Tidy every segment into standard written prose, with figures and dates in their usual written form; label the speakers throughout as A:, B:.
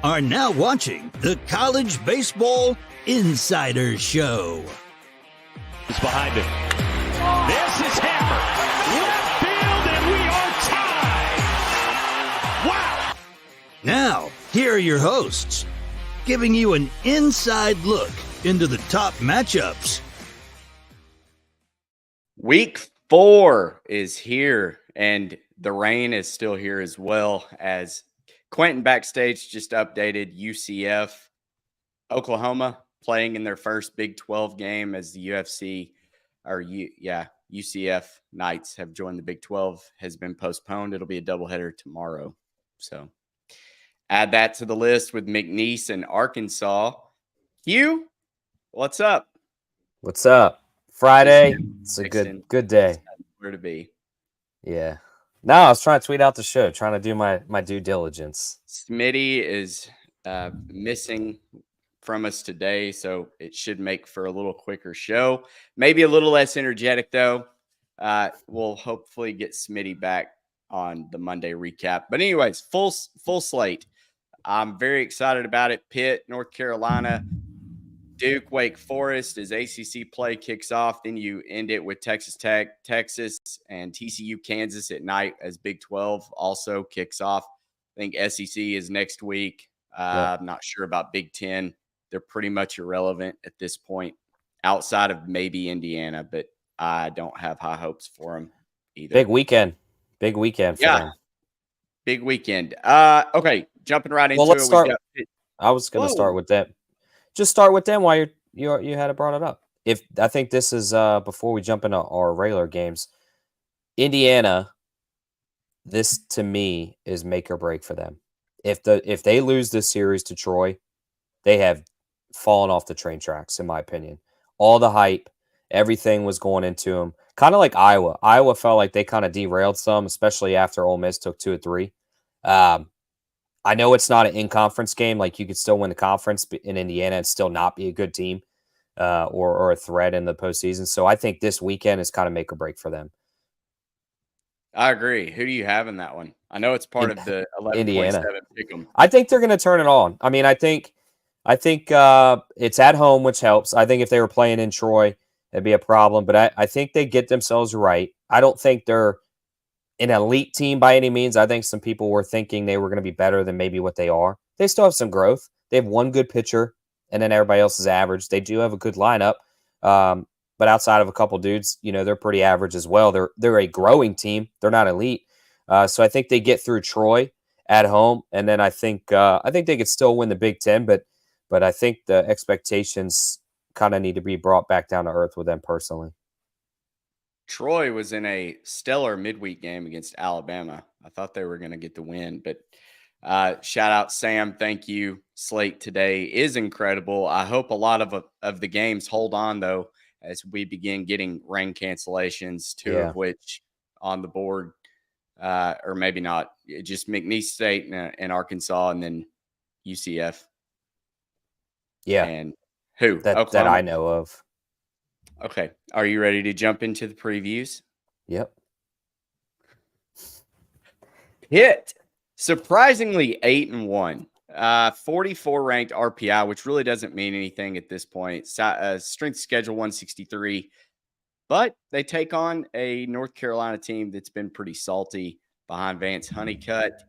A: are now watching the College Baseball Insider Show.
B: It's behind it. This is hammered. Left field, and we are tied. Wow.
A: Now, here are your hosts, giving you an inside look into the top matchups.
C: Week 4 is here, and the rain is still here as well, as Quentin backstage just updated UCF, Oklahoma, playing in their first Big 12 game as the UCF Knights have joined the Big 12, has been postponed. It'll be a doubleheader tomorrow. So add that to the list with McNeese and Arkansas. Q, what's up?
D: What's up? Friday. It's a good day.
C: Where to be.
D: Yeah. No, I was trying to tweet out the show, trying to do my due diligence.
C: Smitty is missing from us today, so it should make for a little quicker show. Maybe a little less energetic, though. We'll hopefully get Smitty back on the Monday recap. But anyways, full slate. I'm very excited about it. Pitt, North Carolina, Duke, Wake Forest as ACC play kicks off. Then you end it with Texas Tech, Texas, and TCU, Kansas at night as Big 12 also kicks off. I think SEC is next week. I'm not sure about Big 10. They're pretty much irrelevant at this point, outside of maybe Indiana, but I don't have high hopes for them either.
D: Big weekend for them.
C: Big weekend. Okay, jumping right into
D: let's
C: it.
D: Start. I was going to start with them. Just start with them while you had it brought it up. If I think this is before we jump into our regular games, Indiana, this to me is make or break for them. If they lose this series to Troy, they have fallen off the train tracks, in my opinion. All the hype, everything was going into them. Kind of like Iowa. Iowa felt like they kind of derailed some, especially after Ole Miss took 2 or 3. I know it's not an in-conference game. Like, you could still win the conference in Indiana and still not be a good team or a threat in the postseason. So I think this weekend is kind of make or break for them. I
C: agree. Who do you have in that one? I know it's part of the 11.7 pick'em.
D: I think they're going to turn it on. I mean, I think it's at home, which helps. I think if they were playing in Troy, it'd be a problem. But I think they get themselves right. I don't think they're an elite team by any means. I think some people were thinking they were going to be better than maybe what they are. They still have some growth. They have one good pitcher, and then everybody else is average. They do have a good lineup, but outside of a couple dudes, they're pretty average as well. They're a growing team. They're not elite. So I think they get through Troy at home, and then I think they could still win the Big Ten, but I think the expectations kind of need to be brought back down to earth with them personally.
C: Troy was in a stellar midweek game against Alabama. I thought they were going to get the win, but shout out Sam. Thank you. Slate today is incredible. I hope a lot of the games hold on, though, as we begin getting rain cancellations, two of which on the board, or maybe not. Just McNeese State and Arkansas, and then UCF.
D: Yeah.
C: And who?
D: That I know of.
C: Okay. Are you ready to jump into the previews?
D: Yep.
C: Pitt, surprisingly 8-1, 44 ranked RPI, which really doesn't mean anything at this point. Strength schedule 163, but they take on a North Carolina team that's been pretty salty behind Vance Honeycutt.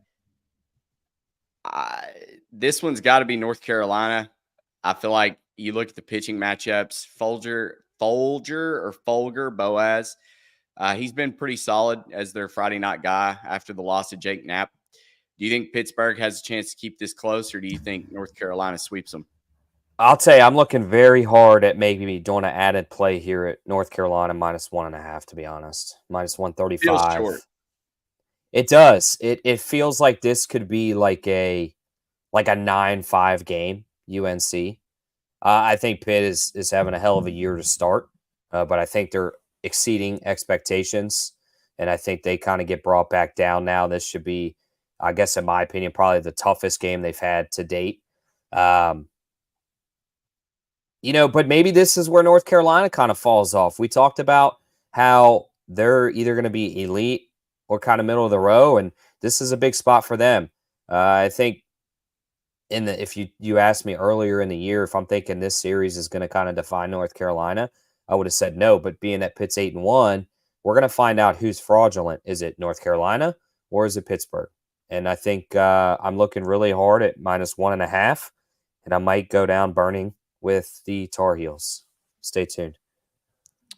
C: This one's got to be North Carolina. I feel like you look at the pitching matchups, Folger, Boaz. He's been pretty solid as their Friday night guy after the loss of Jake Knapp. Do you think Pittsburgh has a chance to keep this close, or do you think North Carolina sweeps them?
D: I'll tell you, I'm looking very hard at maybe doing an added play here at North Carolina -1.5, to be honest. -135.
C: Feels short.
D: It does. It feels like this could be like a 9-5 game, UNC. I think Pitt is having a hell of a year to start, but I think they're exceeding expectations, and I think they kind of get brought back down now. This should be, I guess, in my opinion, probably the toughest game they've had to date. But maybe this is where North Carolina kind of falls off. We talked about how they're either going to be elite or kind of middle of the row, and this is a big spot for them. I think if you asked me earlier in the year if I'm thinking this series is going to kind of define North Carolina, I would have said no. But being that Pitt's 8-1, we're going to find out who's fraudulent. Is it North Carolina or is it Pittsburgh? And I think I'm looking really hard at -1.5, and I might go down burning with the Tar Heels. Stay tuned.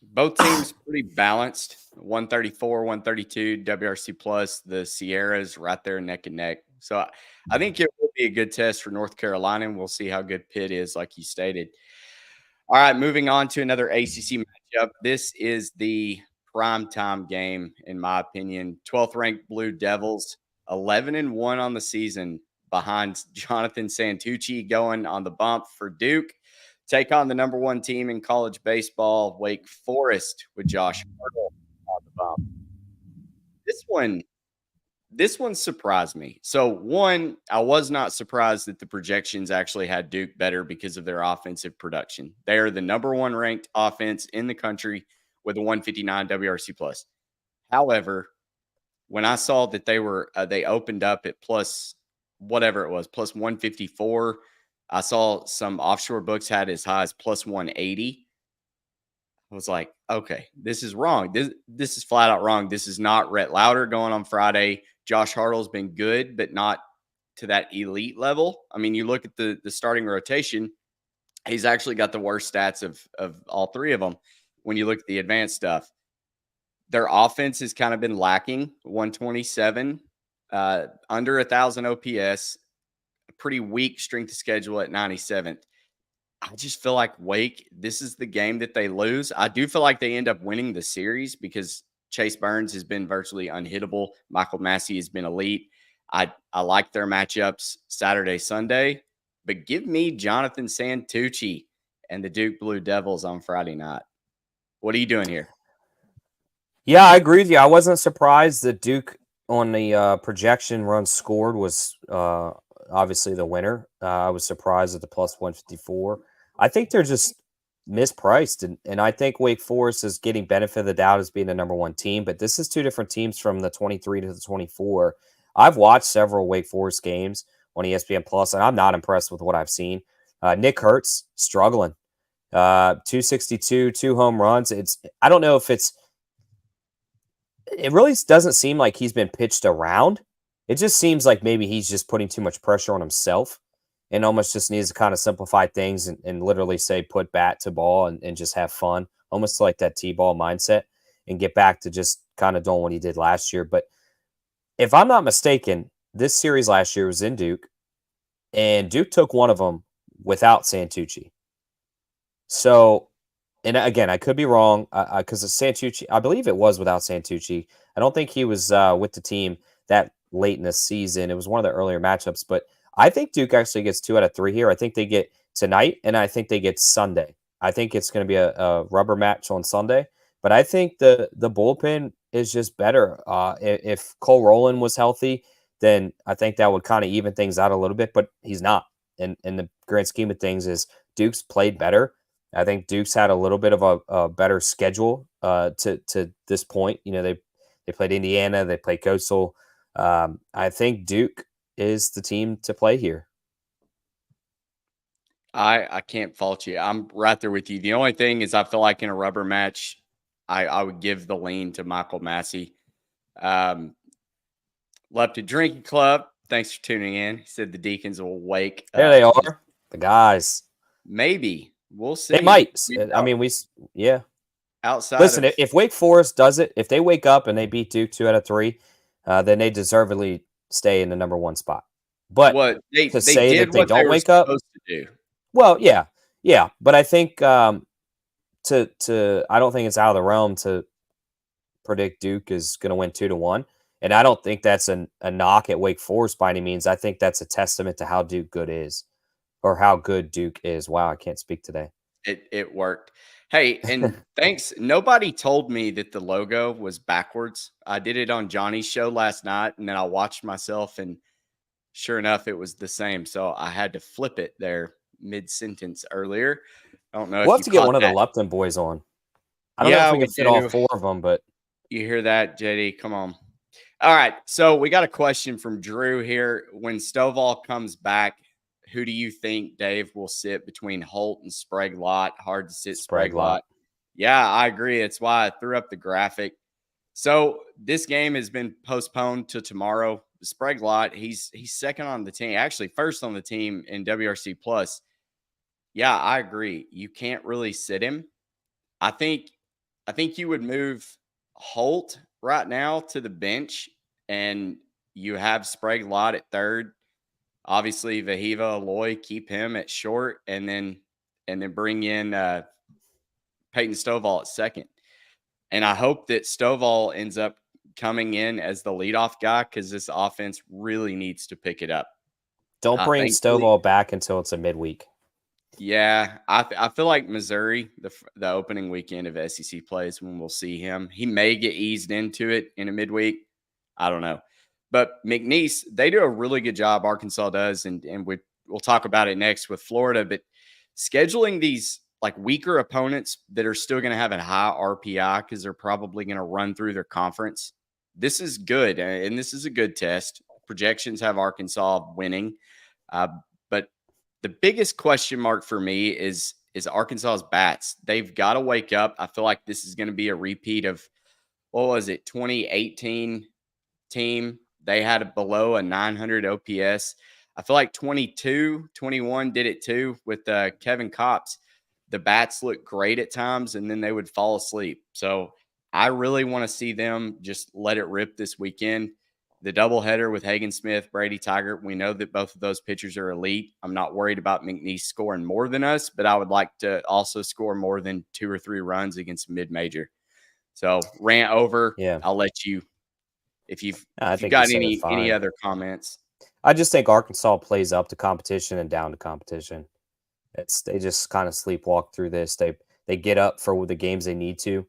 C: Both teams pretty balanced. 134, 132, WRC plus. The Sierras right there neck and neck. So I think it will be a good test for North Carolina, and we'll see how good Pitt is, like you stated. All right, moving on to another ACC matchup. This is the primetime game, in my opinion. 12th ranked Blue Devils, 11-1 on the season, behind Jonathan Santucci going on the bump for Duke. Take on the number 1 team in college baseball, Wake Forest, with Josh Hartle on the bump. This one surprised me. So, one, I was not surprised that the projections actually had Duke better because of their offensive production. They are the number 1 ranked offense in the country with a 159 WRC plus. However, when I saw that they opened up at plus whatever it was, plus 154. I saw some offshore books had as high as plus 180. I was like, okay, this is wrong. This is flat out wrong. This is not Rhett Lauder going on Friday. Josh Hartle's been good, but not to that elite level. I mean, you look at the starting rotation, he's actually got the worst stats of all 3 of them when you look at the advanced stuff. Their offense has kind of been lacking, 127, under 1,000 OPS, a pretty weak strength of schedule at 97th. I just feel like Wake, this is the game that they lose. I do feel like they end up winning the series because Chase Burns has been virtually unhittable. Michael Massey has been elite. I like their matchups Saturday, Sunday, but give me Jonathan Santucci and the Duke Blue Devils on Friday night. What are you doing here?
D: Yeah, I agree with you. I wasn't surprised that Duke on the projection run scored was obviously the winner. I was surprised at the plus 154. I think they're just mispriced, and I think Wake Forest is getting benefit of the doubt as being the number 1 team, but this is 2 different teams from the 23 to the 24. I've watched several Wake Forest games on ESPN Plus, and I'm not impressed with what I've seen. Nick Hurts struggling, 262, 2 home runs. I don't know if it really doesn't seem like he's been pitched around. It just seems like maybe he's just putting too much pressure on himself and almost just needs to kind of simplify things and literally say put bat to ball and just have fun, almost like that T-ball mindset, and get back to just kind of doing what he did last year. But if I'm not mistaken, this series last year was in Duke, and Duke took one of them without Santucci. So, and again, I could be wrong because Santucci, I believe it was without Santucci. I don't think he was with the team that late in the season. It was one of the earlier matchups, but I think Duke actually gets 2 out of 3 here. I think they get tonight, and I think they get Sunday. I think it's going to be a rubber match on Sunday, but I think the bullpen is just better. If Cole Rowland was healthy, then I think that would kind of even things out a little bit, but he's not. And in the grand scheme of things is Duke's played better. I think Duke's had a little bit of a better schedule to this point. You know, they played Indiana, they played Coastal. I think Duke is the team to play here.
C: I can't fault you. I'm right there with you. The only thing is I feel like in a rubber match, I would give the lean to Michael Massey. Left at Drinking Club. Thanks for tuning in. He said the Deacons will wake.
D: There they are. The guys.
C: Maybe. We'll see.
D: They might. Yeah.
C: Outside.
D: Listen, if Wake Forest does it, if they wake up and they beat Duke 2 out of 3, then they deservedly stay in the number 1 spot. But
C: they
D: say
C: did
D: that they
C: what
D: don't
C: were
D: wake up,
C: supposed to do.
D: Well, yeah. But I think I don't think it's out of the realm to predict Duke is going to win 2-1, and I don't think that's a knock at Wake Forest by any means. I think that's a testament to how Duke good is, or how good Duke is. Wow, I can't speak today.
C: It worked. Hey, and thanks. Nobody told me that the logo was backwards. I did it on Johnny's show last night, and then I watched myself, and sure enough, it was the same. So I had to flip it there mid-sentence earlier. I don't know if
D: we'll
C: you
D: have to get one
C: caught
D: of the
C: that.
D: Lupton boys on. I don't know if we can fit all 4 of them, but
C: you hear that, JD? Come on. All right. So we got a question from Drew here. When Stovall comes back, who do you think, Dave, will sit between Holt and Sprague Lott? Hard to sit
D: Sprague
C: Sprague Lott. Yeah, I agree. It's why I threw up the graphic. So this game has been postponed to tomorrow. Sprague Lott, he's second on the team, actually first on the team in WRC Plus. Yeah, I agree. You can't really sit him. I think you would move Holt right now to the bench, and you have Sprague Lott at third. Obviously, Vahiva Aloy, keep him at short, and then bring in Peyton Stovall at second. And I hope that Stovall ends up coming in as the leadoff guy because this offense really needs to pick it up.
D: Don't bring Stovall back until it's a midweek.
C: Yeah, I feel like Missouri, the opening weekend of SEC plays, when we'll see him. He may get eased into it in a midweek. I don't know. But McNeese, they do a really good job, Arkansas does, and we'll talk about it next with Florida. But scheduling these like weaker opponents that are still going to have a high RPI because they're probably going to run through their conference, this is good, and this is a good test. Projections have Arkansas winning. But the biggest question mark for me is Arkansas's bats. They've got to wake up. I feel like this is going to be a repeat of, what was it, 2018 team. They had a below a 900 OPS. I feel like 21 did it too with Kevin Kopps. The bats look great at times, and then they would fall asleep. So I really want to see them just let it rip this weekend. The doubleheader with Hagen Smith, Brady Tiger, we know that both of those pitchers are elite. I'm not worried about McNeese scoring more than us, but I would like to also score more than 2 or 3 runs against mid-major. So rant over.
D: Yeah.
C: I'll let you, if you've got any other comments.
D: I just think Arkansas plays up to competition and down to competition. They just kind of sleepwalk through this. They get up for the games they need to,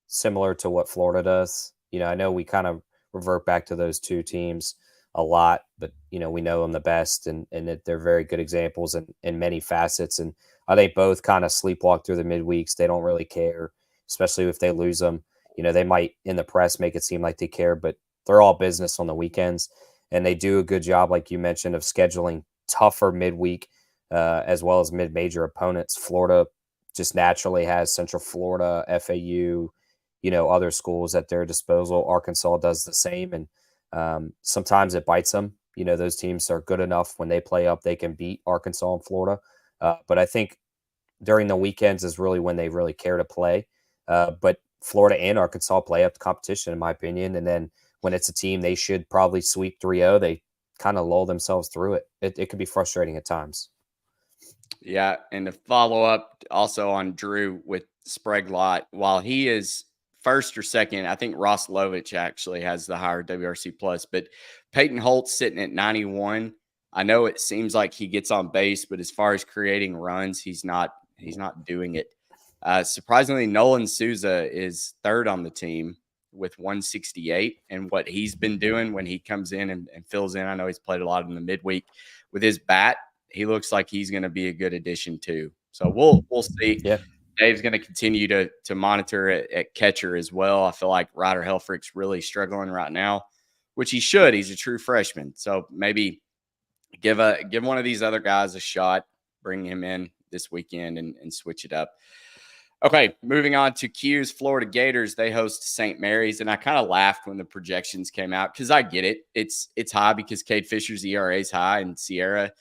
D: similar to what Florida does. I know we kind of revert back to those two teams a lot, but we know them the best, and that they're very good examples in many facets. And I think both kind of sleepwalk through the midweeks. They don't really care, especially if they lose them. They might in the press make it seem like they care, but they're all business on the weekends, and they do a good job, like you mentioned, of scheduling tougher midweek as well as mid-major opponents. Florida just naturally has Central Florida, FAU, other schools at their disposal. Arkansas does the same, and sometimes it bites them. Those teams are good enough when they play up, they can beat Arkansas and Florida. But I think during the weekends is really when they really care to play. But Florida and Arkansas play up to competition, in my opinion. And then when it's a team they should probably sweep 3-0, they kind of lull themselves through it. It could be frustrating at times.
C: Yeah, and to follow up also on Drew with Sprague Lott, while he is first or second, I think Ross Lovich actually has the higher WRC plus, but Peyton Holt's sitting at 91. I know it seems like he gets on base, but as far as creating runs, he's not doing it. Surprisingly, Nolan Souza is third on the team with 168, and what he's been doing when he comes in and fills in, I know he's played a lot in the midweek with his bat. He looks like he's going to be a good addition too. So we'll see.
D: Yeah.
C: Dave's going to continue to monitor at catcher as well. I feel like Ryder Helfrich's really struggling right now, which he should. He's a true freshman. So maybe give one of these other guys a shot, bring him in this weekend and switch it up. Okay, moving on to Q's Florida Gators. They host St. Mary's, and I kind of laughed when the projections came out because I get it. It's high because Cade Fisher's ERA is high and Sierra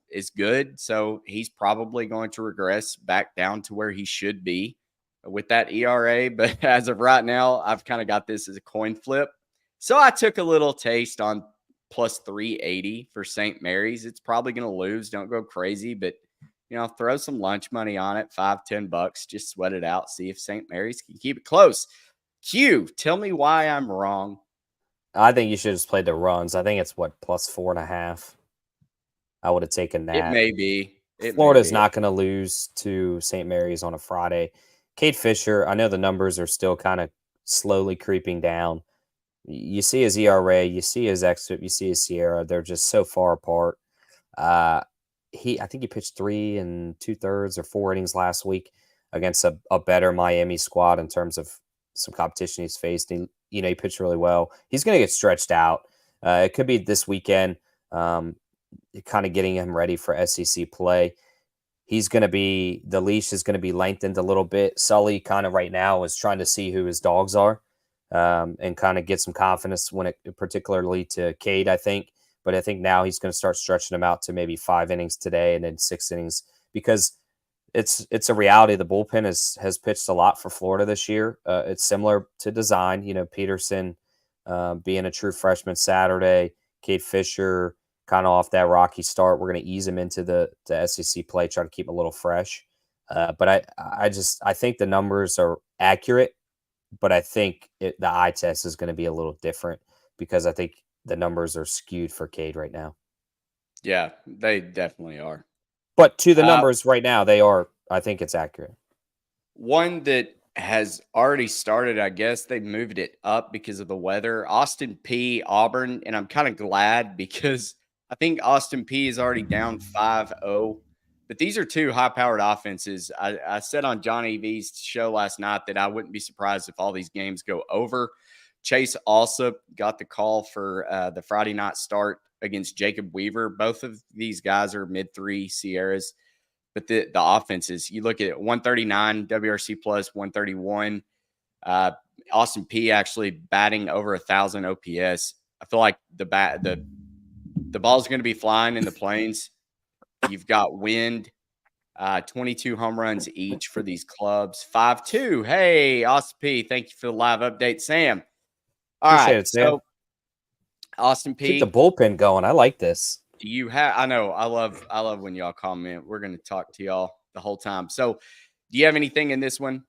C: is good. So he's probably going to regress back down to where he should be with that ERA. But as of right now, I've kind of got this as a coin flip. So I took a little taste on plus 380 for St. Mary's. It's probably going to lose. Don't go crazy, but throw some lunch money on it, $5-10. Just sweat it out. See if St. Mary's can keep it close. Q, tell me why I'm wrong.
D: I think you should have just played the runs. I think it's plus 4.5. I would have taken that.
C: It may be.
D: Florida's not going to lose to St. Mary's on a Friday. Cade Fisher, I know the numbers are still kind of slowly creeping down. You see his ERA, you see his xFIP, you see his Sierra. They're just so far apart. I think he pitched 3 2/3 or 4 innings last week against a better Miami squad in terms of some competition he's faced. He pitched really well. He's going to get stretched out. It could be this weekend. kind of getting him ready for SEC play. The leash is going to be lengthened a little bit. Sully kind of right now is trying to see who his dogs are, and kind of get some confidence particularly to Cade, I think. But I think now he's going to start stretching them out to maybe 5 innings today and then 6 innings, because it's a reality. The bullpen has pitched a lot for Florida this year. It's similar to design. Peterson being a true freshman Saturday, Cade Fisher kind of off that rocky start. We're going to ease him into the SEC play, try to keep him a little fresh. But I think the numbers are accurate, but I think the eye test is going to be a little different, because I think the numbers are skewed for Cade right now.
C: Yeah, they definitely are.
D: But to the numbers right now, I think it's accurate.
C: One that has already started, I guess they moved it up because of the weather. Austin Peay, Auburn, and I'm kind of glad, because I think Austin Peay is already down 5-0. But these are two high-powered offenses. I said on Johnny V's show last night that I wouldn't be surprised if all these games go over. Chase also got the call for the Friday night start against Jacob Weaver. Both of these guys are mid-3 Sierras. But the offenses, you look at 139 WRC plus 131. Austin Peay actually batting over 1,000 OPS. I feel like the ball's going to be flying in the Plains. You've got wind, 22 home runs each for these clubs. 5-2. Hey, Austin Peay, thank you for the live update, Sam. All
D: Appreciate
C: right,
D: it, Sam.
C: so Austin Peay.
D: Keep the bullpen going. I like this.
C: I know. I love when y'all comment. We're going to talk to y'all the whole time. So do you have anything in this one?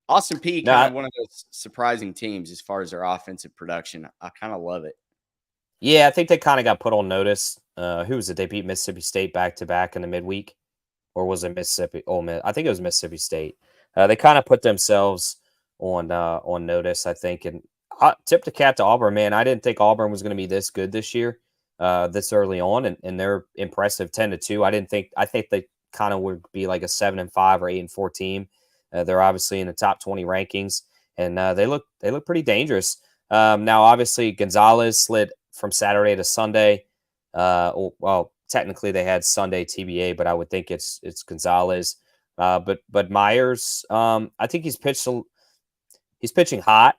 C: Austin Peay, kind of one of those surprising teams as far as their offensive production. I kind of love it.
D: Yeah, I think they kind of got put on notice. Who was it? They beat Mississippi State back-to-back in the midweek. Or was it Mississippi? I think it was Mississippi State. They kind of put themselves on notice, I think. And I tip the cap to Auburn, man. I didn't think Auburn was going to be this good this year. This early on, and they're impressive 10-2. I think they kind of would be like a 7-5 or 8-4 team. They're obviously in the top 20 rankings, and they look pretty dangerous. Now, obviously, Gonzalez slid from Saturday to Sunday. Well, technically they had Sunday TBA, but I would think it's Gonzalez. But Myers, I think he's pitching hot.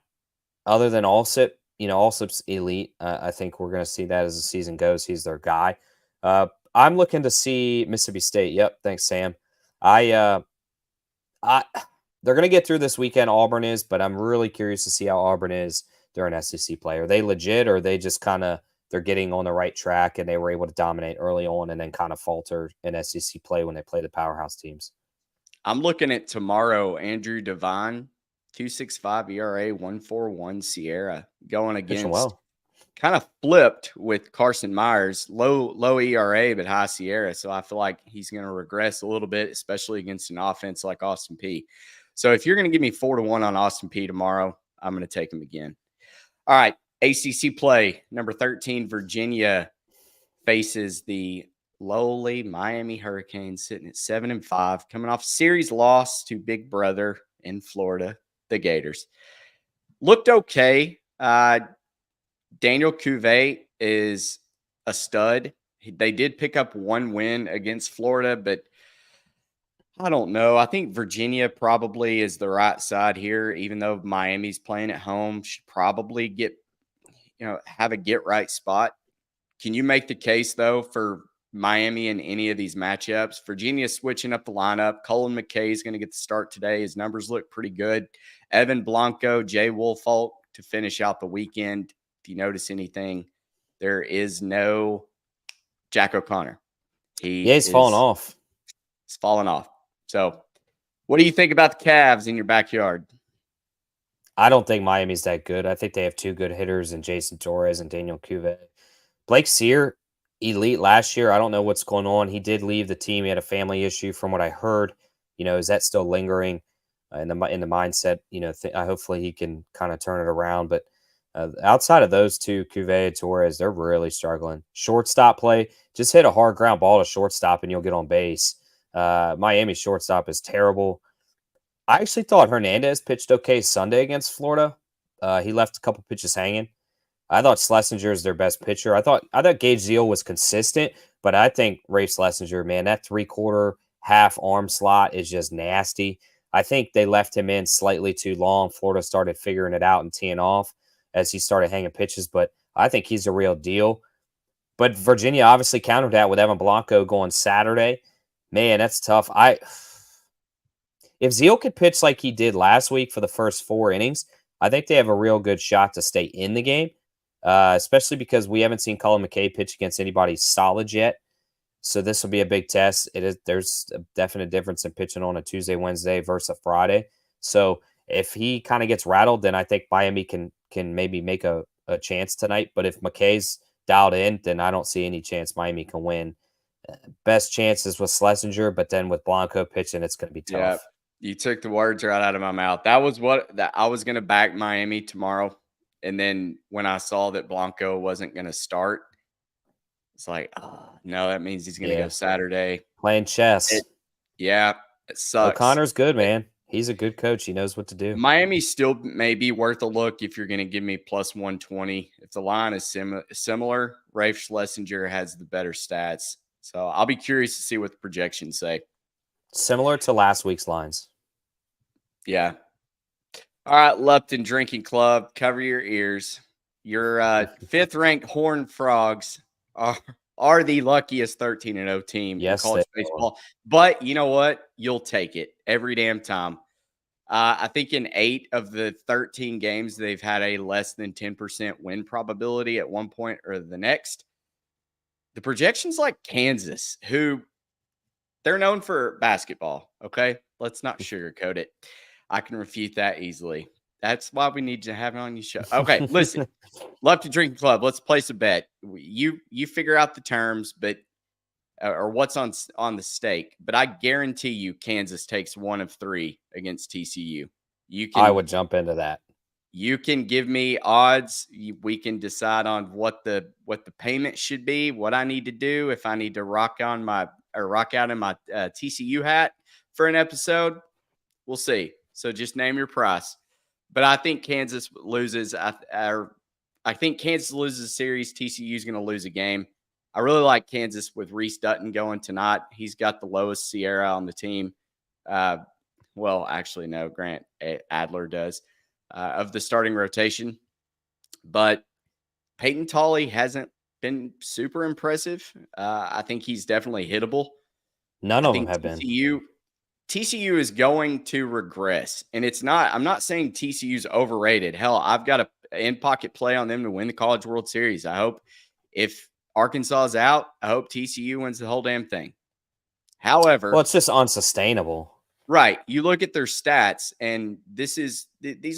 D: Other than Allsup. Allsup's elite. I think we're going to see that as the season goes. He's their guy. I'm looking to see Mississippi State. Yep. Thanks, Sam. They're going to get through this weekend. Auburn is, but I'm really curious to see how Auburn is during SEC play. Are they legit, or are they just they're getting on the right track and they were able to dominate early on and then kind of falter in SEC play when they play the powerhouse teams?
C: I'm looking at tomorrow. Andrew Devine, 2.65 ERA, 1.41 Sierra, going against kind of flipped with Carson Myers, low ERA but high Sierra. So I feel like he's going to regress a little bit, especially against an offense like Austin Peay. So if you're going to give me 4-1 on Austin Peay tomorrow, I'm going to take him again. All right, ACC play. Number 13, Virginia faces the lowly Miami Hurricanes, sitting at 7-5, coming off series loss to Big Brother in Florida, the Gators. Looked okay. Daniel Cuvée is a stud. They did pick up one win against Florida, but I don't know. I think Virginia probably is the right side here, even though Miami's playing at home. Should probably have a get right spot. Can you make the case, though, for Miami in any of these matchups? Virginia's switching up the lineup. Colin McKay is going to get the start today. His numbers look pretty good. Evan Blanco, Jay Woolfolk to finish out the weekend. If you notice anything, there is no Jack O'Connor.
D: He's fallen off.
C: He's fallen off. So what do you think about the Cavs in your backyard?
D: I don't think Miami's that good. I think they have two good hitters in Jason Torres and Daniel Cuvée. Blake Sear, elite last year. I don't know what's going on. He did leave the team. He had a family issue from what I heard. Is that still lingering in the mindset? Hopefully he can kind of turn it around. But outside of those two, Cuvée and Torres, they're really struggling. Shortstop play, just hit a hard ground ball to shortstop and you'll get on base. Miami's shortstop is terrible. I actually thought Hernandez pitched okay Sunday against Florida. He left a couple pitches hanging. I thought Schlesinger is their best pitcher. I thought Gage Zeal was consistent, But I think Rafe Schlesinger, man, that 3/4 half arm slot is just nasty. I think they left him in slightly too long. Florida started figuring it out and teeing off as he started hanging pitches, but I think he's a real deal. But Virginia obviously countered that with Evan Blanco going Saturday. Man, that's tough. If Zeal could pitch like he did last week for the first 4 innings, I think they have a real good shot to stay in the game, especially because we haven't seen Colin McKay pitch against anybody solid yet. So this will be a big test. There's a definite difference in pitching on a Tuesday, Wednesday versus a Friday. So if he kind of gets rattled, then I think Miami can maybe make a chance tonight. But if McKay's dialed in, then I don't see any chance Miami can win. Best chances with Schlesinger, but then with Blanco pitching, it's going to be tough.
C: Yeah, you took the words right out of my mouth. That was that I was going to back Miami tomorrow. And then when I saw that Blanco wasn't going to start, it's like, oh, no, that means he's going to go Saturday.
D: Playing chess.
C: It sucks.
D: O'Connor's good, man. He's a good coach. He knows what to do.
C: Miami still may be worth a look if you're going to give me plus 120. If the line is similar, Rafe Schlesinger has the better stats. So I'll be curious to see what the projections say.
D: Similar to last week's lines.
C: Yeah. All right, Lupton Drinking Club, cover your ears. Your 5th-ranked Horned Frogs are the luckiest 13-0 team in college baseball. But you know what? You'll take it every damn time. I think in 8 of the 13 games, they've had a less than 10% win probability at one point or the next. The projections like Kansas, who they're known for basketball, okay? Let's not sugarcoat it. I can refute that easily. That's why we need to have it on your show. Okay, listen. Lupton Drinking Club, let's place a bet. You figure out the terms, but or what's on the stake. But I guarantee you Kansas takes 1 of 3 against TCU.
D: I would jump into that.
C: You can give me odds. We can decide on what the payment should be, what I need to do, if I need to rock out in my TCU hat for an episode. We'll see. So just name your price. But I think Kansas loses. I think Kansas loses a series. TCU is going to lose a game. I really like Kansas with Reese Dutton going tonight. He's got the lowest Sierra on the team. Well, actually, no, Grant Adler does of the starting rotation. But Peyton Tolley hasn't been super impressive. I think he's definitely hittable.
D: None of them have been.
C: TCU is going to regress, and I'm not saying TCU's overrated. Hell, I've got an in-pocket play on them to win the College World Series. I hope if Arkansas is out, I hope TCU wins the whole damn thing. However,
D: well, it's just unsustainable.
C: Right. You look at their stats, and these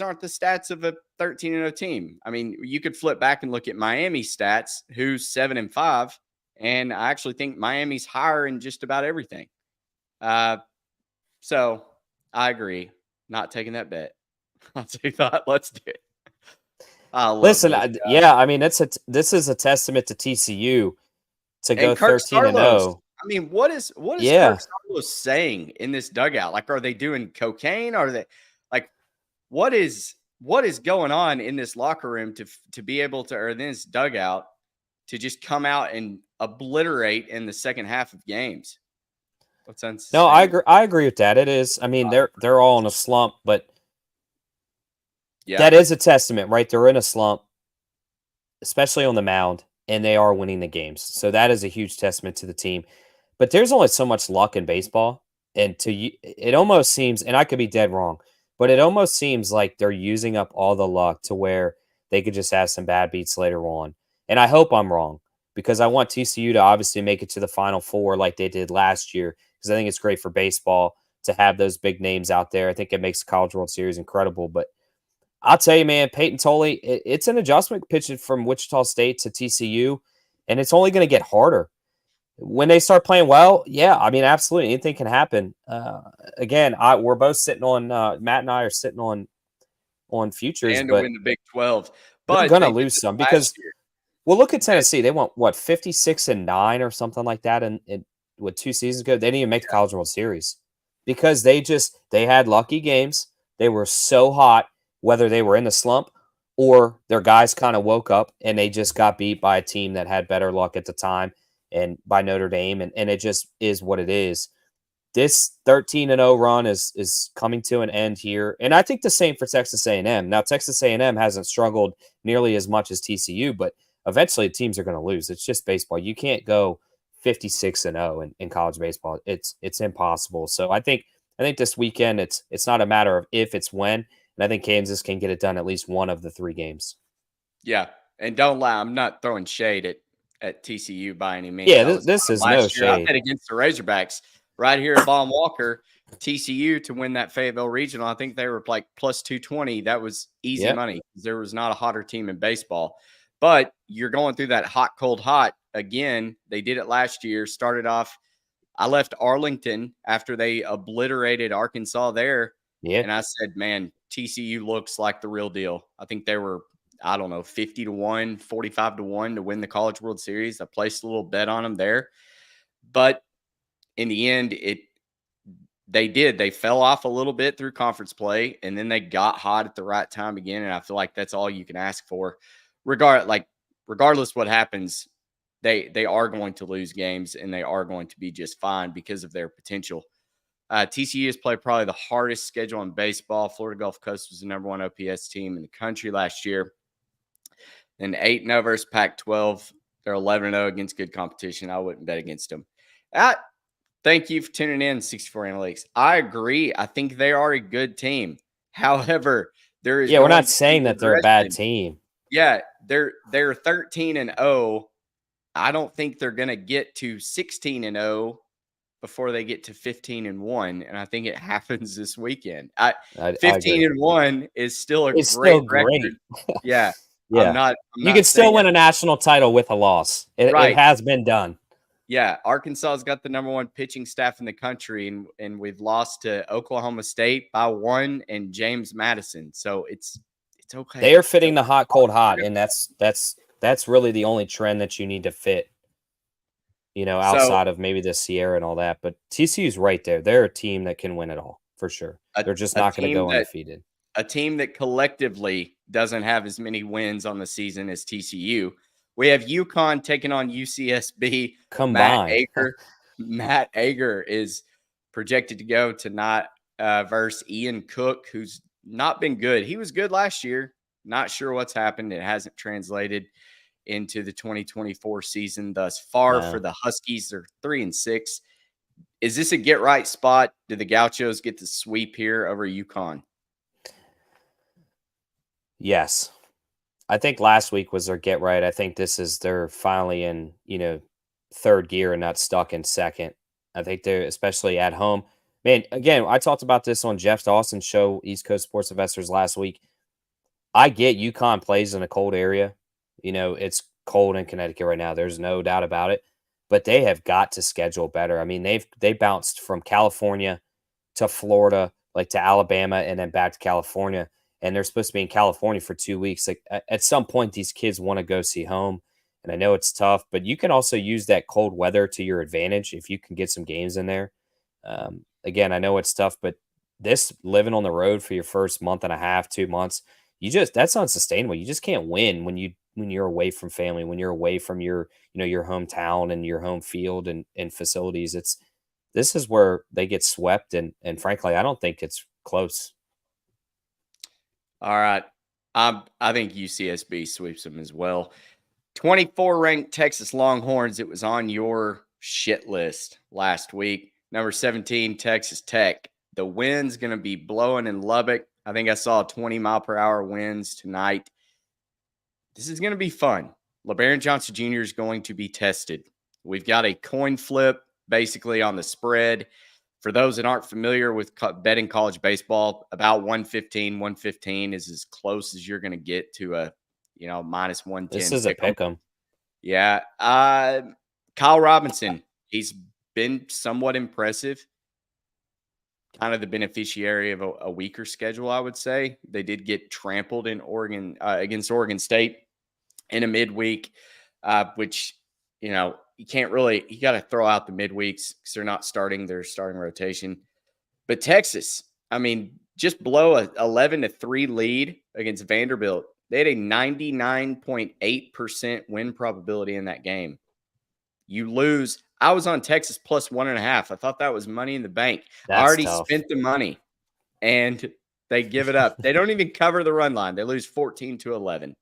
C: aren't the stats of a 13-0 team. I mean, you could flip back and look at Miami's stats, who's 7-5, and I actually think Miami's higher in just about everything. So I agree. Not taking that bet. Let's do it.
D: Listen, I mean, this is a testament to TCU to go 13-0.
C: I mean, what is Kirk Saarloos saying in this dugout? Like, are they doing cocaine? Are they like, what is going on in this locker room to be able to, or in this dugout, to just come out and obliterate in the second half of games? What's insane?
D: No, I agree with that. It is. I mean, they're all in a slump, but that is a testament, right? They're in a slump, especially on the mound, and they are winning the games. So that is a huge testament to the team. But there's only so much luck in baseball, and it almost seems, and I could be dead wrong, but it almost seems like they're using up all the luck to where they could just have some bad beats later on. And I hope I'm wrong, because I want TCU to obviously make it to the Final Four like they did last year, because I think it's great for baseball to have those big names out there. I think it makes the College World Series incredible. But I'll tell you, man, Peyton Tolley, it's an adjustment pitching from Wichita State to TCU, and it's only going to get harder. When they start playing well, yeah, I mean, absolutely, anything can happen. Again, we're both sitting on, Matt and I are sitting on futures.
C: And to win the Big 12.
D: But they're going to lose some because, well, look at Tennessee. They went, 56-9 or something like that with 2 seasons ago. They didn't even make the College World Series because they had lucky games. They were so hot, whether they were in the slump or their guys kind of woke up and they just got beat by a team that had better luck at the time. and by Notre Dame, and it just is what it is. This 13-0 run is coming to an end here, and I think the same for Texas A&M. Now, Texas A&M hasn't struggled nearly as much as TCU, but eventually teams are going to lose. It's just baseball. You can't go 56-0 in college baseball. It's impossible. So I think this weekend it's not a matter of if, it's when, and I think Kansas can get it done at least one of the 3 games.
C: Yeah, and don't lie, I'm not throwing shade at TCU by any means.
D: Yeah, this is no shade.
C: I bet against the Razorbacks right here at Baum Walker, TCU to win that Fayetteville Regional. I think they were like plus 220. That was easy money. There was not a hotter team in baseball. But you're going through that hot, cold, hot again. They did it last year. Started off, I left Arlington after they obliterated Arkansas there.
D: Yeah.
C: And I said, man, TCU looks like the real deal. I think they were, I don't know, 50-1, 45-1 to win the College World Series. I placed a little bet on them there. But in the end, they fell off a little bit through conference play, and then they got hot at the right time again. And I feel like that's all you can ask for. Regardless what happens, they are going to lose games, and they are going to be just fine because of their potential. TCU has played probably the hardest schedule in baseball. Florida Gulf Coast was the number 1 OPS team in the country last year. And 8-0 versus Pac-12. They're 11-0 against good competition. I wouldn't bet against them. Thank you for tuning in, 64 Analytics. I agree. I think they are a good team. However, there is
D: we're not saying that they're a bad team.
C: Yeah, they're 13-0. I don't think they're going to get to 16-0 before they get to 15-1, and I think it happens this weekend. 15-1 is still a great record. Yeah.
D: Yeah. You can still win a national title with a loss. It has been done.
C: Yeah, Arkansas's got the number 1 pitching staff in the country, and we've lost to Oklahoma State by 1 and James Madison. So it's okay.
D: They are fitting the hot, cold, hot, and that's really the only trend that you need to fit. Outside of maybe the Sierra and all that, but TCU's right there. They're a team that can win it all for sure. They're just not going to go undefeated.
C: A team that collectively doesn't have as many wins on the season as TCU. We have UConn taking on UCSB.
D: Combined.
C: Matt Ager is projected to go tonight versus Ian Cook, who's not been good. He was good last year. Not sure what's happened. It hasn't translated into the 2024 season thus far for the Huskies. They're 3-6. Is this a get-right spot? Do the Gauchos get the sweep here over UConn?
D: Yes. I think last week was their get right. I think they're finally in, third gear and not stuck in second. I think they're especially at home. Man, again, I talked about this on Jeff Dawson's show, East Coast Sports Investors, last week. I get UConn plays in a cold area. It's cold in Connecticut right now. There's no doubt about it. But they have got to schedule better. I mean, they bounced from California to Florida, like to Alabama, and then back to California. And they're supposed to be in California for 2 weeks. Like at some point, these kids want to go see home. And I know it's tough, but you can also use that cold weather to your advantage if you can get some games in there. Again, I know it's tough, but this living on the road for your first month and a half, 2 months, that's unsustainable. You just can't win when you're away from family, when you're away from your hometown and your home field and facilities. This is where they get swept. And frankly, I don't think it's close.
C: All right. I think UCSB sweeps them as well. 24 ranked Texas Longhorns. It was on your shit list last week. Number 17, Texas Tech. The wind's going to be blowing in Lubbock. I think I saw 20-mile-per-hour winds tonight. This is going to be fun. LeBaron Johnson Jr. is going to be tested. We've got a coin flip basically on the spread. For those that aren't familiar with betting college baseball, about 115 is as close as you're going to get to a, minus 110.
D: This is a pick 'em.
C: Yeah. Kyle Robinson, he's been somewhat impressive. Kind of the beneficiary of a weaker schedule, I would say. They did get trampled in Oregon against Oregon State in a midweek, which, you can't really – you got to throw out the midweeks because they're not starting their starting rotation. But Texas, I mean, just blow a 11-3 lead against Vanderbilt. They had a 99.8% win probability in that game. You lose. I was on Texas plus 1.5. I thought that was money in the bank. I
D: That's
C: already
D: tough.
C: spent the money, and they give it up. They don't even cover the run line. They lose 14-11.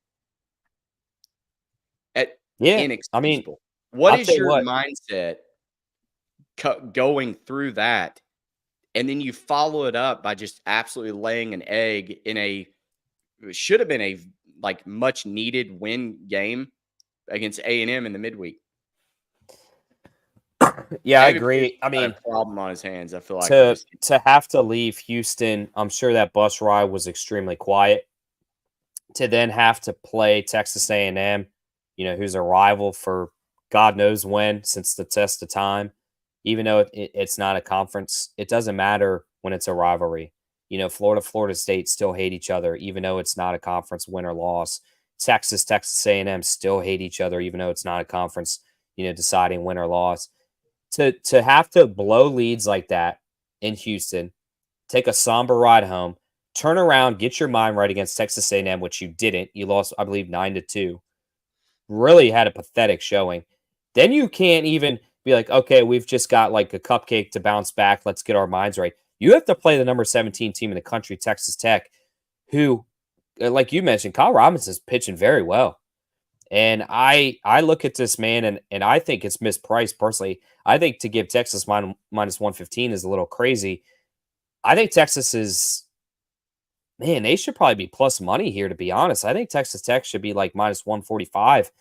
D: Yeah, I mean,
C: Inexcusable. What
D: I'll
C: is
D: tell you
C: your
D: what.
C: mindset going through that? And then you follow it up by just absolutely laying an egg in it should have been a much needed win game against A&M in the midweek.
D: Yeah, I
C: David Pierce
D: agree. I mean,
C: got a problem on his hands. I feel like
D: to have to leave Houston, I'm sure that bus ride was extremely quiet. To then have to play Texas A&M, who's a rival for God knows when, since the test of time. Even though it's not a conference, it doesn't matter when it's a rivalry. Florida State still hate each other, even though it's not a conference win or loss. Texas A&M still hate each other, even though it's not a conference, deciding win or loss. To have to blow leads like that in Houston, take a somber ride home, turn around, get your mind right against Texas A&M, which you didn't. You lost, I believe, 9-2. Really had a pathetic showing. Then you can't even be like, okay, we've just got like a cupcake to bounce back. Let's get our minds right. You have to play the number 17 team in the country, Texas Tech, who, like you mentioned, Kyle Robinson's pitching very well. And I look at this man, and I think it's mispriced personally. I think to give Texas minus 115 is a little crazy. I think Texas is, man, they should probably be plus money here, to be honest. I think Texas Tech should be like minus 145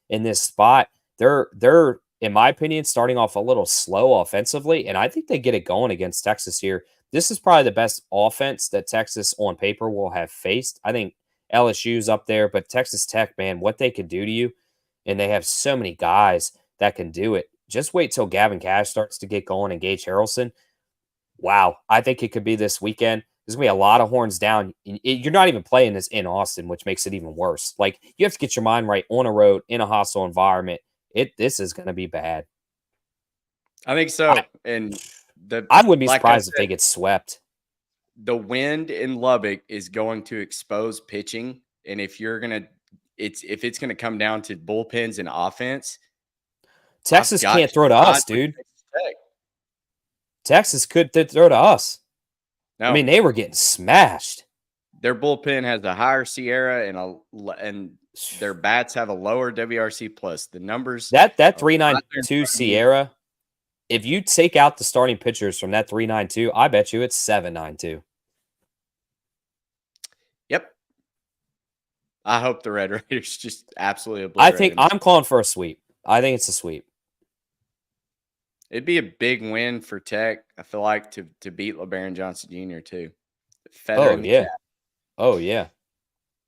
D: in this spot. They're in my opinion, starting off a little slow offensively, and I think they get it going against Texas here. This is probably the best offense that Texas on paper will have faced. I think LSU's up there, but Texas Tech, man, what they can do to you, and they have so many guys that can do it. Just wait till Gavin Cash starts to get going and Gage Harrelson. Wow, I think it could be this weekend. There's going to be a lot of horns down. You're not even playing this in Austin, which makes it even worse. Like, you have to get your mind right on a road in a hostile environment. This is going to be bad.
C: I think so.
D: I wouldn't be surprised if they get swept.
C: The wind in Lubbock is going to expose pitching, and if it's going to come down to bullpens and offense,
D: Texas can't throw to us, dude. Texas could throw to us. No. I mean, they were getting smashed.
C: Their bullpen has a higher Sierra and their bats have a lower WRC plus. The numbers
D: that 392 Sierra. If you take out the starting pitchers from that 392, I bet you it's 792.
C: Yep. I hope the Red Raiders just absolutely obliterate
D: I think I'm calling for a sweep. I think it's a sweep.
C: It'd be a big win for Tech, I feel like, to beat LeBaron Johnson Jr. too.
D: Oh, yeah.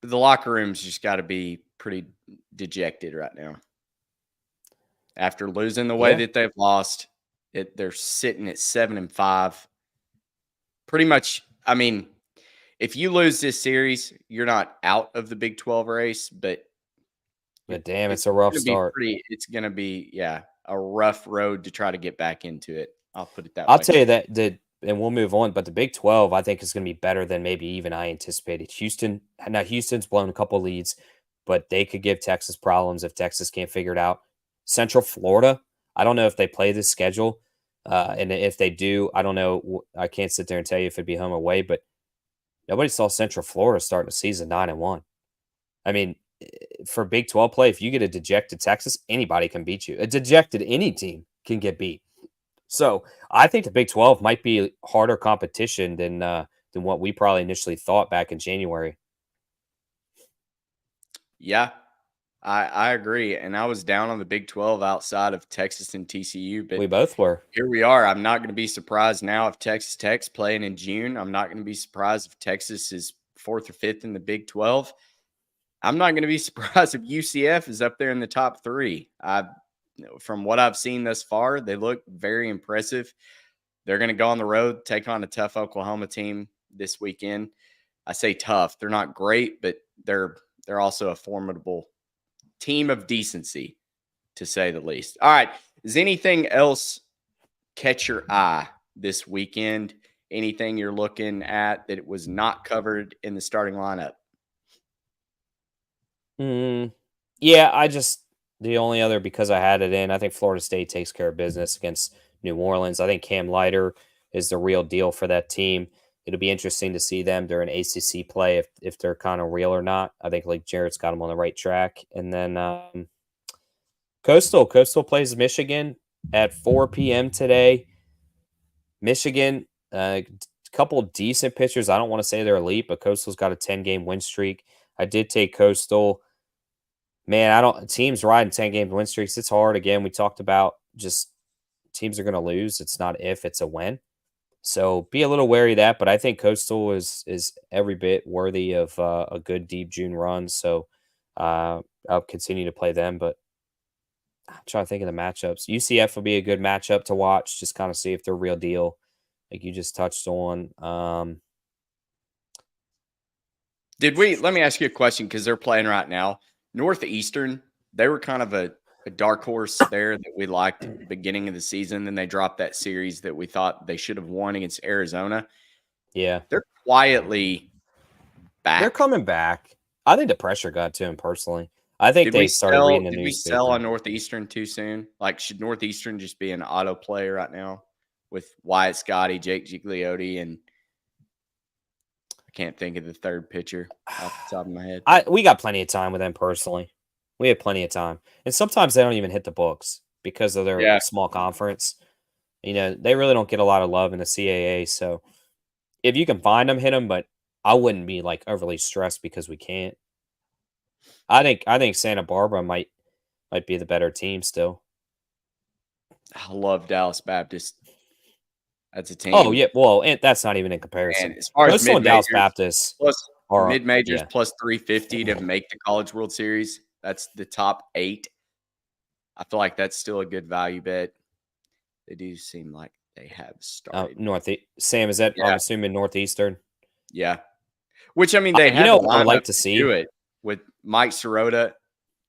C: But the locker room's just got to be pretty dejected right now. After losing the way that they've lost, they're sitting at 7-5. Pretty much, I mean, if you lose this series, you're not out of the Big 12 race, but
D: damn, it's a rough start.
C: It's going to be, a rough road to try to get back into it. I'll put it that way.
D: I'll tell you that, and we'll move on, but the Big 12, I think, is going to be better than maybe even I anticipated. Houston's blown a couple leads, but they could give Texas problems if Texas can't figure it out. Central Florida, I don't know if they play this schedule, and if they do, I don't know. I can't sit there and tell you if it'd be home or away, but nobody saw Central Florida starting the season 9-1. I mean, for Big 12 play, if you get a dejected Texas, anybody can beat you. A dejected any team can get beat. So I think the Big 12 might be harder competition than what we probably initially thought back in January.
C: Yeah, I agree. And I was down on the Big 12 outside of Texas and TCU. But
D: we both were.
C: Here we are. I'm not going to be surprised now if Texas Tech's playing in June. I'm not going to be surprised if Texas is 4th or 5th in the Big 12. I'm not going to be surprised if UCF is up there in the top 3. From what I've seen thus far, they look very impressive. They're going to go on the road, take on a tough Oklahoma team this weekend. I say tough. They're not great, but they're also a formidable team of decency, to say the least. All right. Does anything else catch your eye this weekend? Anything you're looking at that it was not covered in the starting lineup?
D: Yeah, the only other, because I had it in, I think Florida State takes care of business against New Orleans. I think Cam Leiter is the real deal for that team. It'll be interesting to see them during ACC play if they're kind of real or not. I think like Jarrett's got them on the right track. And then Coastal plays Michigan at 4 p.m. today. Michigan, a couple decent pitchers. I don't want to say they're elite, but Coastal's got a 10-game win streak. I did take Coastal. Man, teams riding 10-game win streaks. It's hard. Again, we talked about just teams are going to lose. It's not if, it's a when. So be a little wary of that. But I think Coastal is every bit worthy of a good deep June run. So I'll continue to play them. But I'm trying to think of the matchups. UCF will be a good matchup to watch. Just kind of see if they're real deal, like you just touched on.
C: Let me ask you a question, because they're playing right now. Northeastern, they were kind of a dark horse there that we liked at the beginning of the season. Then they dropped that series that we thought they should have won against Arizona.
D: Yeah.
C: They're quietly back.
D: They're coming back. I think the pressure got to them personally. I think they started reading the newspaper.
C: Did we sell on Northeastern too soon? Like, should Northeastern just be an auto play right now with Wyatt Scotty, Jake Gigliotti, and I can't think of the third pitcher off the top of my head.
D: We got plenty of time with them personally. We have plenty of time. And sometimes they don't even hit the books because of their small conference. You know, they really don't get a lot of love in the CAA. So if you can find them, hit them, but I wouldn't be like overly stressed because we can't. I think Santa Barbara might be the better team still.
C: I love Dallas Baptist. That's a team.
D: Oh yeah, well, that's not even in comparison.
C: And as far as
D: Dallas Baptist
C: plus mid-majors plus 350 to make the College World Series, that's the top 8. I feel like that's still a good value bet. They do seem like they have started.
D: Sam, is that? Yeah. I'm assuming Northeastern.
C: Yeah, which I mean they have.
D: I'd like to see
C: do it with Mike Sirota,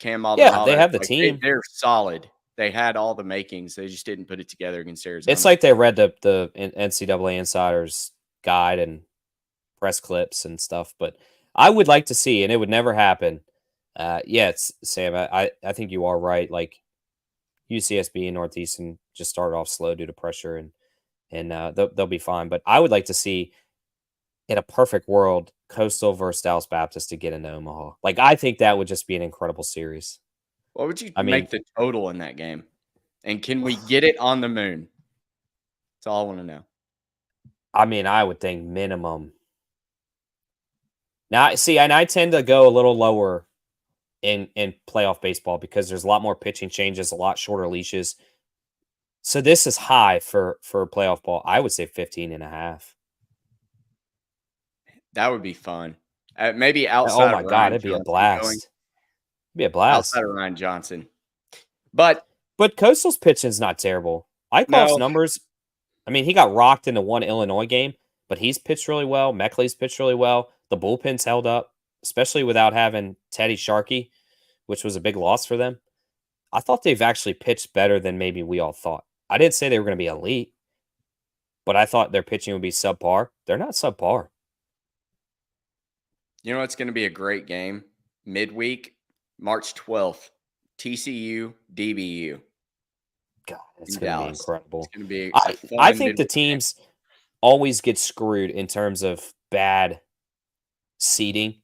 C: Cam Maldonado.
D: Yeah, they have the team.
C: They're solid. They had all the makings. They just didn't put it together against Arizona.
D: It's like they read the NCAA Insider's guide and press clips and stuff. But I would like to see, and it would never happen. Sam, I think you are right. Like UCSB and Northeastern just started off slow due to pressure, and they'll be fine. But I would like to see, in a perfect world, Coastal versus Dallas Baptist to get into Omaha. Like, I think that would just be an incredible series.
C: What would you make the total in that game? And can we get it on the moon? That's all I want to know.
D: I mean, I would think minimum. Now, see, and I tend to go a little lower in playoff baseball because there's a lot more pitching changes, a lot shorter leashes. So this is high for playoff ball. I would say 15.5.
C: That would be fun. Maybe outside.
D: Oh my God, it'd be a blast. Be a blast.
C: Outside of Ryan Johnson. But
D: Coastal's pitching is not terrible. Eichhoff's numbers, I mean, he got rocked in the one Illinois game, but he's pitched really well. Meckley's pitched really well. The bullpen's held up, especially without having Teddy Sharkey, which was a big loss for them. I thought they've actually pitched better than maybe we all thought. I didn't say they were going to be elite, but I thought their pitching would be subpar. They're not subpar.
C: You know, it's going to be a great game. Midweek, March 12th, TCU, DBU.
D: God, it's going to be incredible.
C: It's going to be
D: I think the teams always get screwed in terms of bad seeding.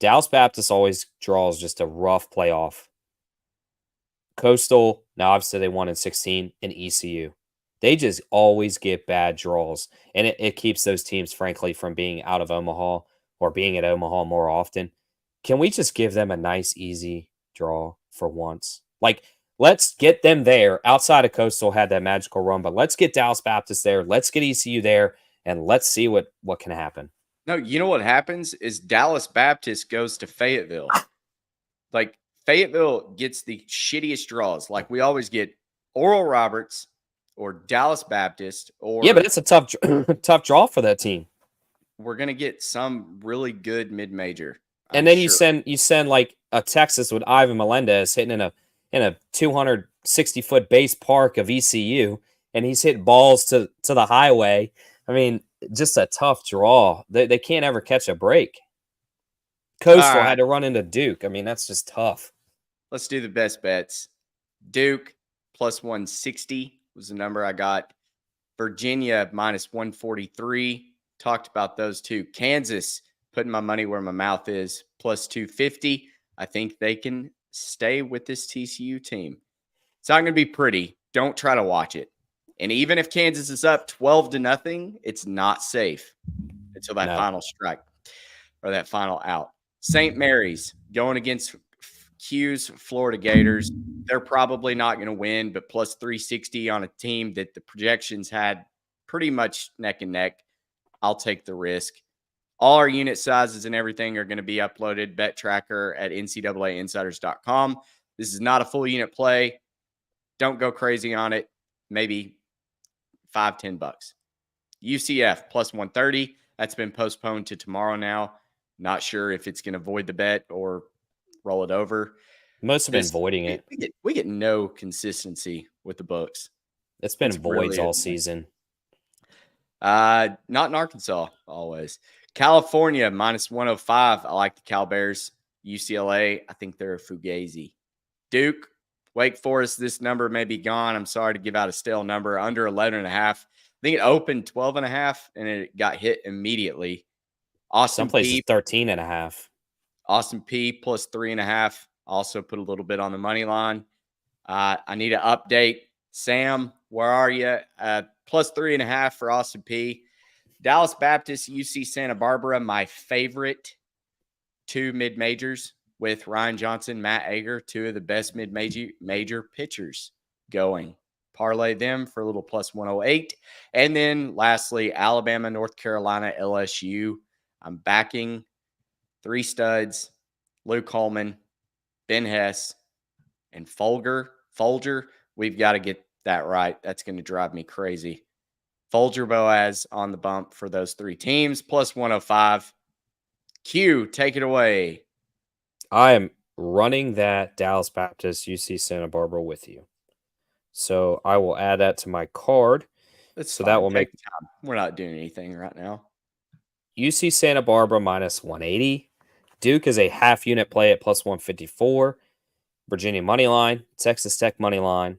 D: Dallas Baptist always draws just a rough playoff. Coastal, now obviously they won in 16, and ECU. They just always get bad draws, and it keeps those teams, frankly, from being out of Omaha or being at Omaha more often. Can we just give them a nice, easy draw for once? Like, let's get them there. Outside of Coastal had that magical run, but let's get Dallas Baptist there. Let's get ECU there, and let's see what can happen.
C: No, you know what happens is Dallas Baptist goes to Fayetteville. Like, Fayetteville gets the shittiest draws. Like, we always get Oral Roberts or Dallas Baptist. Or
D: but it's a tough draw for that team.
C: We're going to get some really good mid-major.
D: And then you send like a Texas with Ivan Melendez hitting in a 260-foot base park of ECU, and he's hitting balls to the highway. I mean, just a tough draw. They can't ever catch a break. Coastal had to run into Duke. I mean, that's just tough.
C: let's do the best bets. Duke plus 160 was the number I got. Virginia minus 143. Talked about those two. Kansas, putting my money where my mouth is, plus 250. I think they can stay with this TCU team. It's not going to be pretty. Don't try to watch it. And even if Kansas is up 12-0, it's not safe until that final strike or that final out. St. Mary's going against Q's Florida Gators. They're probably not going to win, but plus 360 on a team that the projections had pretty much neck and neck. I'll take the risk. All our unit sizes and everything are going to be uploaded, Bet Tracker at ncaainsiders.com. This is not a full unit play. Don't go crazy on it. Maybe $5-10. UCF plus 130. That's been postponed to tomorrow now. Not sure if it's going to void the bet or roll it over.
D: Most have been voiding it.
C: We get no consistency with the books.
D: It's been voids really all season.
C: Not in Arkansas, always. California, minus 105. I like the Cal Bears. UCLA, I think they're a fugazi. Duke, Wake Forest, this number may be gone. I'm sorry to give out a stale number. Under 11.5. I think it opened 12.5, and it got hit immediately.
D: Some places 13.5.
C: Austin P plus 3.5. Also put a little bit on the money line. I need an update. Sam, where are you? Plus 3.5 for Austin P. Dallas Baptist, UC Santa Barbara, my favorite two mid-majors with Ryan Johnson, Matt Ager, two of the best mid-major pitchers going. Parlay them for a little plus 108. And then lastly, Alabama, North Carolina, LSU. I'm backing three studs, Luke Holman, Ben Hess, and Folger. We've got to get that right. That's going to drive me crazy. Folger Boaz on the bump for those three teams, plus 105. Q, take it away.
D: I am running that Dallas Baptist UC Santa Barbara with you. So I will add that to my card. That will make
C: time. We're not doing anything right now.
D: UC Santa Barbara minus 180. Duke is a half unit play at plus 154. Virginia money line. Texas Tech money line.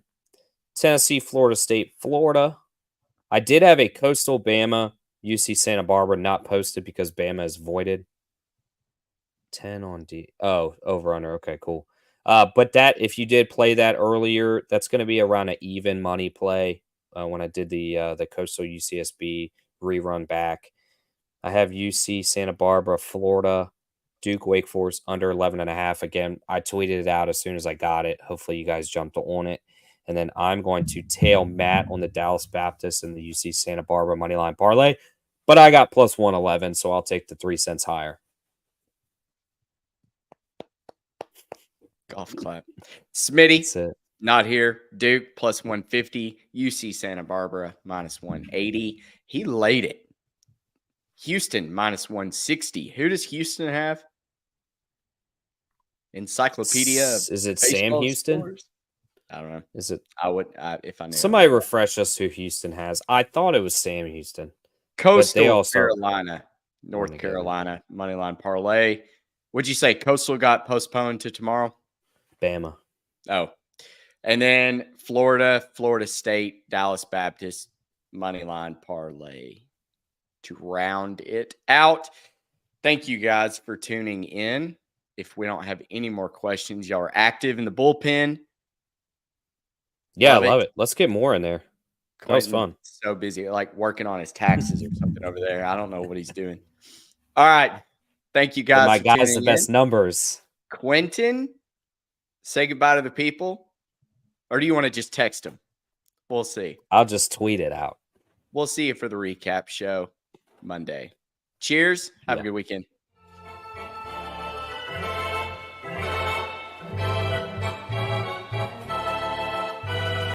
D: Tennessee, Florida State, Florida. I did have a Coastal Bama UC Santa Barbara not posted because Bama is voided. 10 on D. Oh, over under. Okay, cool. But that, if you did play that earlier, that's going to be around an even money play. When I did the Coastal UCSB rerun back, I have UC Santa Barbara, Florida, Duke, Wake Forest under 11.5. Again, I tweeted it out as soon as I got it. Hopefully, you guys jumped on it. And then I'm going to tail Matt on the Dallas Baptist and the UC Santa Barbara moneyline parlay. But I got plus 111, so I'll take the 3 cents higher.
C: Golf clap. Smitty, not here. Duke, plus 150. UC Santa Barbara, minus 180. He laid it. Houston, minus 160. Who does Houston have? Encyclopedia.
D: Is it Sam Houston?
C: Scores? I don't know.
D: Is it?
C: I would, if I knew.
D: Somebody refresh us who Houston has. I thought it was Sam Houston.
C: Coastal Carolina, North Carolina, moneyline parlay. Would you say Coastal got postponed to tomorrow?
D: Bama.
C: Oh. And then Florida State, Dallas Baptist, moneyline parlay to round it out. Thank you guys for tuning in. If we don't have any more questions, y'all are active in the bullpen.
D: Yeah, I love it. Let's get more in there. That was fun.
C: So busy, like working on his taxes or something over there. I don't know what he's doing. All right. Thank you guys.
D: My guys, the best numbers.
C: Quentin, say goodbye to the people. Or do you want to just text them? We'll see.
D: I'll just tweet it out.
C: We'll see you for the recap show Monday. Cheers. Have a good weekend.